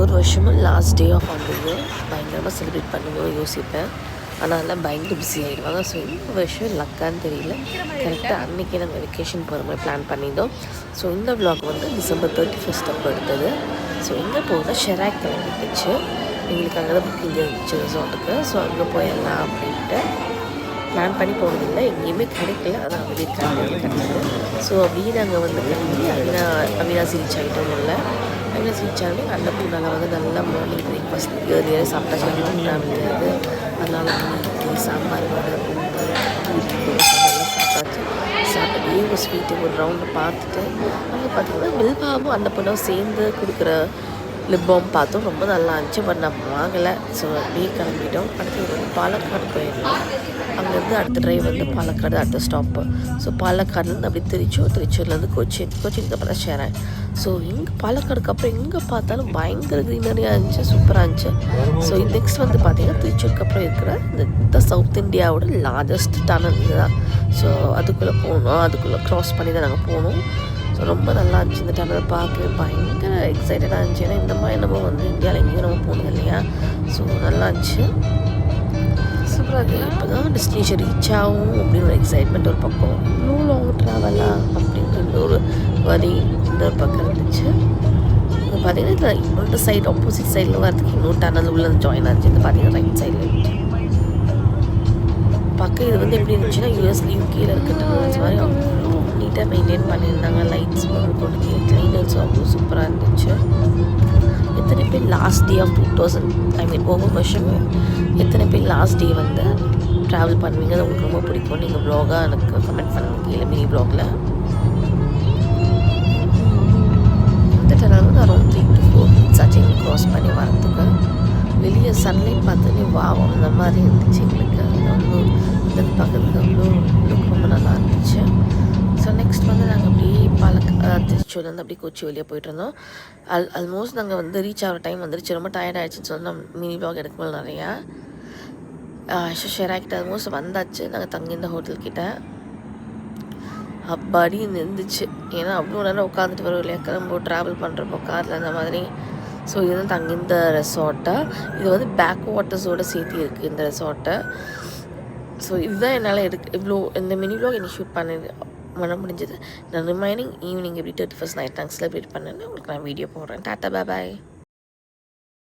ஒவ்வொரு வருஷமும் last day of அந்த இயர் பயங்கரமாக செலிப்ரேட் பண்ணுவோம் யோசிப்பேன். ஆனால் அதெல்லாம் பயங்கர பிஸி ஆகிடுவாங்க. ஸோ இந்த வருஷம் லக்கான்னு தெரியல, கரெக்டாக அன்றைக்கி நாங்கள் வெக்கேஷன் போகிற மாதிரி பிளான் பண்ணியிருந்தோம். ஸோ இந்த vlog வந்து டிசம்பர் 31 அப்போ எடுத்தது. ஸோ எங்கே போகுதுன்னா ஷெராக் கிளம்பிட்டுச்சு. எங்களுக்கு அங்கே தான் புக்கிங் இருந்துச்சு ரிசார்ட்டுக்கு. ஸோ அங்கே போயிடலாம் அப்படின்ட்டு பிளான் பண்ணி போனதில்லை, எங்கேயுமே கிடைக்கல. அதான் வெளியே கிடைச்சது. ஸோ அப்படியே நாங்கள் வந்து கிளம்பி அவினாசி ரீச் ஆகிட்டோம். இல்லை அவினாசி ரீச் ஆகணும். நல்ல பூனால வந்து நல்லா மார்னிங் பிரேக்ஃபாஸ்ட் ஏர்லியாக சாப்பிட்டாச்சு. ட்ராவல் கிடையாது, அதனால் இட்லி சாம்பார் வடை பொங்கல் நல்லா சாப்பிட்டாச்சு. சாப்பிட்டே ஒரு ஸ்வீட்டு ஒரு ரவுண்டு பார்த்துட்டு அங்கே பார்த்தீங்கன்னா மில்பாவும் அந்த பொண்ணும் சேர்ந்து கொடுக்குற லிப் பாம் பார்த்தோம். ரொம்ப நல்லா இருந்துச்சு. பட் நம்ம வாங்கலை. ஸோ அப்படியே கிளம்பிட்டோம். அடுத்தது வந்து பாலக்காடு போயிடலாம். அங்கேருந்து அடுத்த ட்ரைவ் வந்து பாலக்காடு அடுத்த ஸ்டாப்பு. ஸோ பாலக்காடுலேருந்து அப்படியே திருச்சூர்லேருந்து கொச்சினுக்கு அப்புறம் ஷேரேன். ஸோ இங்கே பாலக்காடுக்கு அப்புறம் எங்கே பார்த்தாலும் பயங்கர க்ரீனரியாக இருந்துச்சு, சூப்பராக இருந்துச்சு. ஸோ நெக்ஸ்ட் வந்து பார்த்திங்கன்னா திருச்சூருக்கு அப்புறம் இருக்கிற இந்த சவுத் இந்தியாவோட லார்ஜஸ்ட் டனல் இது தான். ஸோ அதுக்குள்ளே போகணும், அதுக்குள்ளே க்ராஸ் பண்ணி தான் நாங்கள் போகணும். ஸோ ரொம்ப நல்லா இருந்துச்சு இந்த டனல் பார்க்க, பயங்கர எக்ஸைட்டடாக இருந்துச்சு. ஏன்னா இந்த மாதிரி நம்ம வந்து இந்தியாவில் எங்கேயும் நம்ம போனது இல்லையா. ஸோ நல்லா இருந்துச்சு, சூப்பராக இருக்குது. இப்போ தான் டெஸ்டினேஷன் ரீச் ஆகும் அப்படின்னு ஒரு எக்ஸைட்மெண்ட் ஒரு பக்கம், இன்னும் லாங் ட்ராவலா அப்படின்ற இன்னொரு வரி இந்த ஒரு பக்கம் இருந்துச்சு. இது பார்த்தீங்கன்னா இன்னொரு சைடு ஆப்போசிட் சைடில் வரதுக்கு இன்னொரு டனல் உள்ள ஜாயின் ஆச்சு. இது பார்த்தீங்கன்னா ரைட் சைடில் இருந்துச்சு. பக்கம் இது வந்து எப்படி இருந்துச்சுன்னா யூஎஸ்லேயும் கீழே இருக்க டனல்ஸ் மாதிரி அவ்வளோ நீட்டாக மெயின்டைன் பண்ணியிருந்தாங்க. லைட்ஸ் கொண்டு கிளீனர்ஸ் அவ்வளோ சூப்பராக இருந்துச்சு. எத்தனை பேர் லாஸ்ட் டே ஆஃப் 2000 ஒவ்வொரு வருஷமும் எத்தனை பேர் லாஸ்ட் டே வந்து ட்ராவல் பண்ணுவீங்க, அது உங்களுக்கு ரொம்ப பிடிக்கும். நீங்கள் வ்ளாகாக எனக்கு கமெண்ட் பண்ணுங்கள் கீழே மினி வ்ளாகில். இந்த டனல் வந்து அரௌண்ட் 3 to 4 minutes ஆச்சு எங்களுக்கு க்ராஸ் பண்ணி வரதுக்கு. வெளியே சன்லைட் பார்த்தோன்னே வாவ் அந்த மாதிரி இருந்துச்சு எங்களுக்கு. அவ்வளோ இந்த பக்கத்துக்கு அவ்வளோ லுக் ரொம்ப நல்லா இருந்துச்சு. ஸோ நெக்ஸ்ட் வந்து நாங்கள் அப்படியே திருச்சூர்லேருந்து அப்படியே கொச்சி வெளியே போயிட்டு இருந்தோம். ஆல்மோஸ்ட் நாங்கள் வந்து ரீச் ஆகிற டைம் வந்துருச்சு. ரொம்ப டயர்ட் ஆகிடுச்சின்னு சொன்னால் மினி வ்ளாக் எடுக்கும்போது நிறையா ஷெராக்கிட்ட ஆல்மோஸ்ட் வந்தாச்சு. நாங்கள் தங்கியிருந்த ஹோட்டல்கிட்ட அப்பாடி இருந்துச்சு. ஏன்னா அவ்வளோ நேரம் உட்காந்துட்டு வரும் இல்லையா, கிளம்போ ட்ராவல் பண்ணுறப்போ காரில் அந்த மாதிரி. ஸோ இதுதான் தங்கியிருந்த ரெசார்ட்டை. இது வந்து பேக் வாட்டர்ஸோடு சேர்த்து இருக்குது இந்த ரெசார்ட்டை. ஸோ இதுதான் என்னால் இவ்வளோ இந்த மினி வ்ளாக் என்னை ஷூட் பண்ண முடிஞ்சது. நான் ரிமைனிங் ஈவினிங் எப்படி 31st நைட் நாங்கள் செலிப்ரேட் பண்ணேன்னு உங்களுக்கு நான் வீடியோ போடுறேன். டாட்டா பாய்.